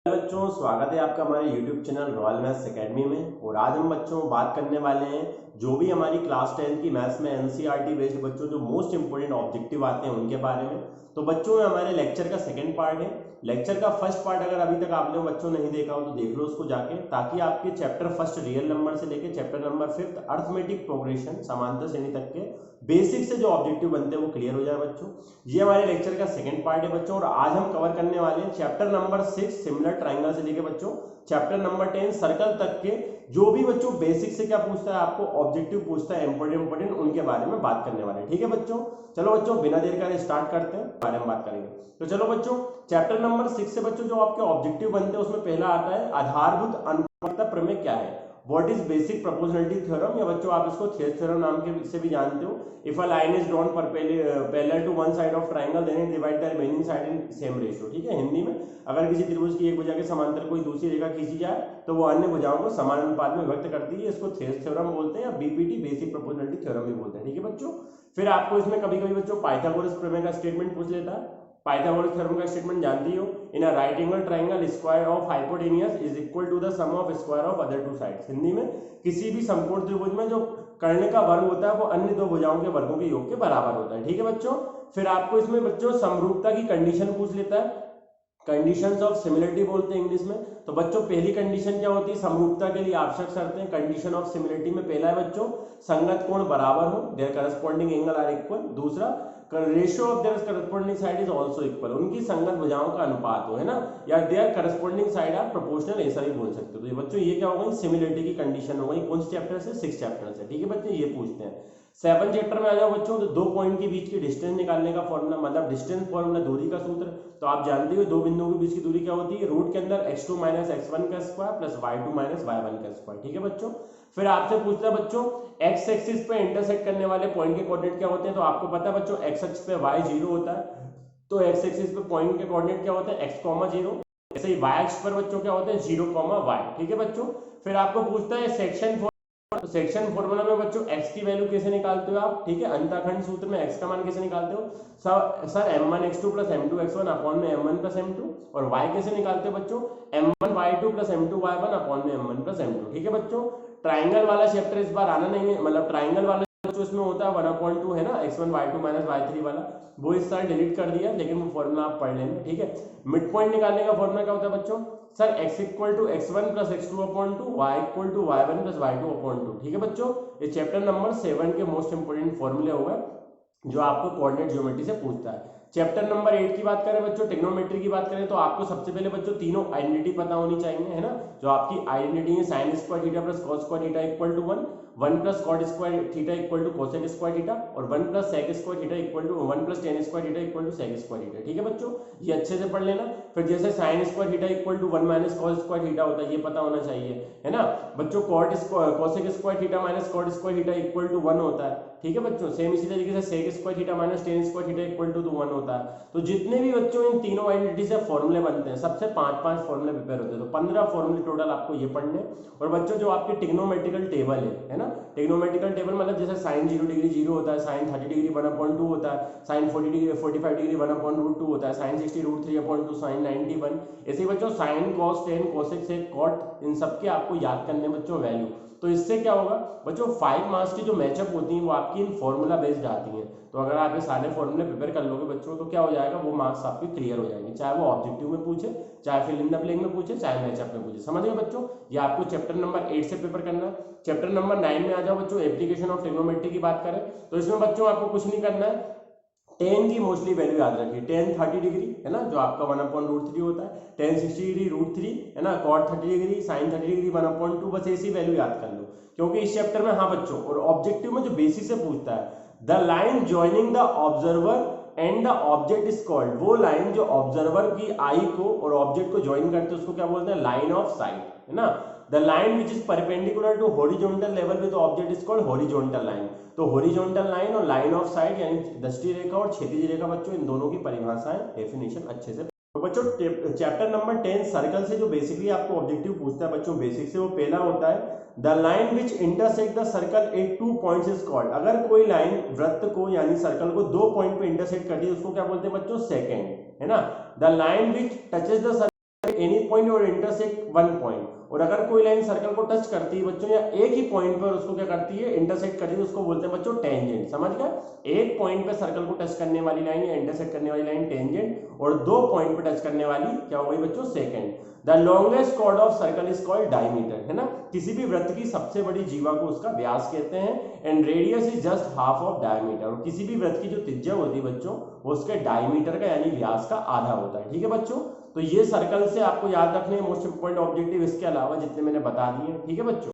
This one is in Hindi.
बच्चों, स्वागत है आपका हमारे YouTube channel royal maths academy में। और आज हम बच्चों बात करने वाले हैं जो भी हमारी क्लास 10 की मैथ्स में एनसीईआरटी बेस्ड बच्चों जो मोस्ट इंपोर्टेंट ऑब्जेक्टिव आते हैं उनके बारे में। तो बच्चों हमारे लेक्चर का सेकंड पार्ट है। लेक्चर का फर्स्ट पार्ट अगर अभी तक आपने बच्चों नहीं देखा हो तो देख लो उसको जाके, ताकि आपके चैप्टर फर्स्ट रियल नंबर से लेके चैप्टर नंबर 5 अर्थमेटिक प्रोग्रेशन समांतर श्रेणी तक के बेसिक से जो ऑब्जेक्टिव बनते हैं वो क्लियर हो जाए बच्चों। ये हमारे लेक्चर का सेकंड पार्ट है बच्चों। और आज हम कवर करने वाले हैं चैप्टर नंबर 6 सिमिलर ट्रायंगल से लेके बच्चों चैप्टर नंबर 10 सर्कल तक के जो भी बच्चों बेसिक से क्या पूछता है आपको ऑब्जेक्टिव पूछता है इंपोर्टेंट उनके बारे में बात करने वाले हैं। ठीक है बच्चों, चलो बच्चों बिना देर का स्टार्ट करते हैं, बारे में बात करेंगे। तो चलो बच्चों चैप्टर नंबर 6 से बच्चों जो आपके ऑब्जेक्टिव बनते हैं उसमें पहला आता है आधारभूत अनुपातिकता प्रमेय क्या है, what is basic proportionality theorem, या बच्चों आप इसको थेस थ्योरम नाम के से भी जानते हो। If a line is drawn parallel to one side of triangle then it divide the remaining side in same ratio. ठीक है, हिंदी में अगर किसी त्रिभुज की एक भुजा के समांतर कोई दूसरी रेखा खींची जाए तो वो अन्य भुजाओं को समान अनुपात में विभक्त करती है। इसको थेस थ्योरम बोलते हैं या बीपीटी बेसिक प्रोपोर्शनलिटी थ्योरम भी बोलते हैं। ठीक है बच्चों, फिर आपको इसमें कभी कभी बच्चों पाइथागोरस प्रमेय का स्टेटमेंट पूछ लेता है। पाइथागोरस थ्योरम का स्टेटमेंट जानती हो, in a right angle triangle square of hypotenuse is equal to the sum of square of other two sides. Hindi में किसी भी समकोण त्रिभुज में जो कर्ण का वर्ग होता है वो अन्य दो भुजाओं के वर्गों के योग के बराबर होता है। ठीक है बच्चों, फिर आपको इसमें बच्चों समरूपता की कंडीशन पूछ लेता है, कंडीशंस ऑफ सिमिलरिटी बोलते हैं इंग्लिश में। तो बच्चों पहली कंडीशन क्या होती है समरूपता के लिए आवश्यक शर्तें कंडीशन ऑफ सिमिलरिटी में, पहला है बच्चों संगत कोण बराबर हो, their corresponding angle are equal. दूसरा ratio of their corresponding side is also equal, उनकी संगत भुजाओं का अनुपात हो, है ना, या their corresponding side are proportional, ऐसा भी बोल सकते हो। तो ये बच्चों ये क्या हो गई सिमिलरिटी की कंडीशन हो गई, कौन से चैप्टर से 6 चैप्टर से। ठीक है बच्चों, ये पूछते हैं। 7 चैप्टर में आ जाओ बच्चों, तो दो पॉइंट के बीच की डिस्टेंस निकालने का फॉर्मूला, मतलब डिस्टेंस फॉर्मूला दूरी का सूत्र। तो आप जानते हो दो बिंदुओं के बीच की दूरी क्या होती है, रूट के अंदर x2 माइनस x1 का square plus y2 minus y1 का स्क्वायर। ठीक है बच्चों, फिर आपसे पूछता है बच्चों x एक्सिस पे इंटरसेक्ट करने वाले पॉइंट के कोऑर्डिनेट क्या होते हैं। तो आपको पता है बच्चों x अक्ष पे y 0 होता है, तो x एक्सिस पे पॉइंट के कोऑर्डिनेट क्या होते हैं x, 0। ऐसे ही y अक्ष पर बच्चों क्या होते हैं 0, y। ठीक है बच्चों, फिर आपको पूछता है सेक्शन सेक्शन फॉर्मूला में बच्चों x की वैल्यू कैसे निकालते हो आप। ठीक है, अंतःखंड सूत्र में x का मान कैसे निकालते हो sir m1 x2 plus m2 x1 upon में m1 प्लस m2। और y कैसे निकालते हो बच्चों m1 y2 plus m2 y1 upon में m1 प्लस m2। ठीक है बच्चों, ट्राइंगल वाला चैप्टर इस बार आना नहीं है, मतलब ट्राइंगल वाला जो इसमें होता है 1/2 है ना, x1 y2 माइनस y3 वाला, वो इस साल डिलीट कर दिया, लेकिन वो फॉर्मूला आप पढ़ लेंगे। ठीक है, मिड पॉइंट निकालने का फॉर्मूला क्या होता है बच्चों sir x equal to x1 plus x2 upon 2, y equal to y1 plus y2 upon 2। ठीक है बच्चों, ये चैप्टर नंबर 7 के मोस्ट इंपोर्टेंट फॉर्मूले होगा जो आपको कोऑर्डिनेट ज्योमेट्री से पूछता है। चैप्टर नंबर 8 की बात करें बच्चों, ट्रिग्नोमेट्री की बात करें, तो आपको सबसे पहले बच्चों तीनों आइडेंटिटी पता होनी चाहिए, है ना। जो आपकी आइडेंटिटी है sine square theta plus cos square theta equal to 1, 1 plus cot square theta equal to cosec square theta, और 1 plus sec square theta equal to 1 plus tan square theta equal to sec square theta. ठीक है बच्चों, ये अच्छे से पढ़ लेना। फिर जैसे sine square theta equal to 1 minus cos square theta होता है, ये पता होना चाहिए, है ना बच्चों। Cot cosec square theta minus cot square theta equal to 1 होता है। ठीक है बच्चों, सेम इसी तरीके से sec square theta minus tan square theta equal to 1 होता है। तो जितने भी बच्चों इन तीनों आइडेंटिटी से फॉर्मूले बनते हैं, सबसे 5-5 फॉर्मूले प्रिपेयर होते हैं, तो 15 फॉर्मूले टोटल आपको ये पढ़ने। और बच्चों जो आपके ट्रिग्नोमेट्रिकल टेबल है ना, ट्रिग्नोमेट्रिकल टेबल मतलब जैसे साइन 0 डिग्री 0 होता है, साइन 30 डिग्री 1/2 होता है, साइन 40 डिग्री 45 डिग्री 1/√2 होता है, साइन 60 √3/2, साइन 90 1। ऐसे ही बच्चों sine cos tan cosec sec cot, इन सब के आपको याद करने बच्चों वैल्यू। तो इससे क्या होगा बच्चों 5 मार्क्स की जो मैचअप होती है वो आपकी इन फॉर्मूला बेस्ड आती हैं। तो अगर आप ये सारे फॉर्मूले प्रिपेयर कर लोगे बच्चों तो क्या हो जाएगा, वो मार्क्स आपके क्लियर हो जाएंगे, चाहे वो ऑब्जेक्टिव में पूछे, चाहे फिल इन द ब्लैंक में पूछे, चाहे मैचअप में पूछे। समझ गए बच्चों, ये आपको चैप्टर नंबर 8 से पेपर करना है। चैप्टर नंबर 9 में आ जाओ बच्चों, एप्लीकेशन ऑफ ट्रिग्नोमेट्री की बात करें तो इसमें बच्चों आपको कुछ नहीं करना है, टेन की मोस्टली वैल्यू याद रखिए। टेन 30 डिग्री है ना, जो आपका 1/√3 होता है, टेन 60 डिग्री √3 है ना, कॉट 30 डिग्री, साइन 30 डिग्री 1/2, बस ऐसी वैल्यू याद कर लो, क्योंकि इस चैप्टर में हाँ बच्चों और ऑब्जेक्टिव में जो बेसिस से पूछता है, the line joining the observer and the object is called, वो लाइन जो ऑब्जर्वर की आई को और ऑब्जेक्ट को ज्वाइन करते हैं उसको क्या बोलते हैं, लाइन ऑफ साइट, है ना। The line which is perpendicular to horizontal level with object is called horizontal line. तो हॉरिजॉन्टल लाइन और लाइन ऑफ साइट यानी दृष्टि रेखा और क्षैतिज रेखा बच्चों, इन दोनों की परिभाषाएं डेफिनेशन अच्छे से। तो बच्चों चैप्टर नंबर 10 सर्कल से जो बेसिकली आपको ऑब्जेक्टिव पूछता है बच्चों बेसिक से, वो पहला होता है the line which intersect the circle eight 2 points is called. अगर कोई लाइन वृत्त को यानी सर्कल को 2 पॉइंट पे इंटरसेक्ट करती है उसको क्या बोलते हैं बच्चों, सेकेंड, है ना। The line which touches the circle any point और इंटरसेक्ट वन पॉइंट, और अगर कोई लाइन सर्कल को टच करती है बच्चों या एक ही पॉइंट पर उसको क्या करती है, इंटरसेक्ट करती है, उसको बोलते हैं बच्चों टेंजेंट। समझ गए, एक पॉइंट पे सर्कल को टच करने वाली लाइन या इंटरसेक्ट करने वाली लाइन टेंजेंट, और दो पॉइंट पे टच करने वाली क्या हो गई बच्चों, second. The longest chord of circle is called diameter, है ना, किसी भी वृत्त की सबसे बड़ी जीवा को उसका व्यास कहते हैं। And radius is just half of diameter, और किसी भी वृत्त की जो त्रिज्या होती है बच्चों वो उसके डायमीटर का यानी व्यास का आधा होता है। ठीक है बच्चों, तो ये सर्कल से आपको याद रखने मोस्ट इंपोर्टेंट ऑब्जेक्टिव, इसके अलावा जितने मैंने बता दिए। ठीक है बच्चों।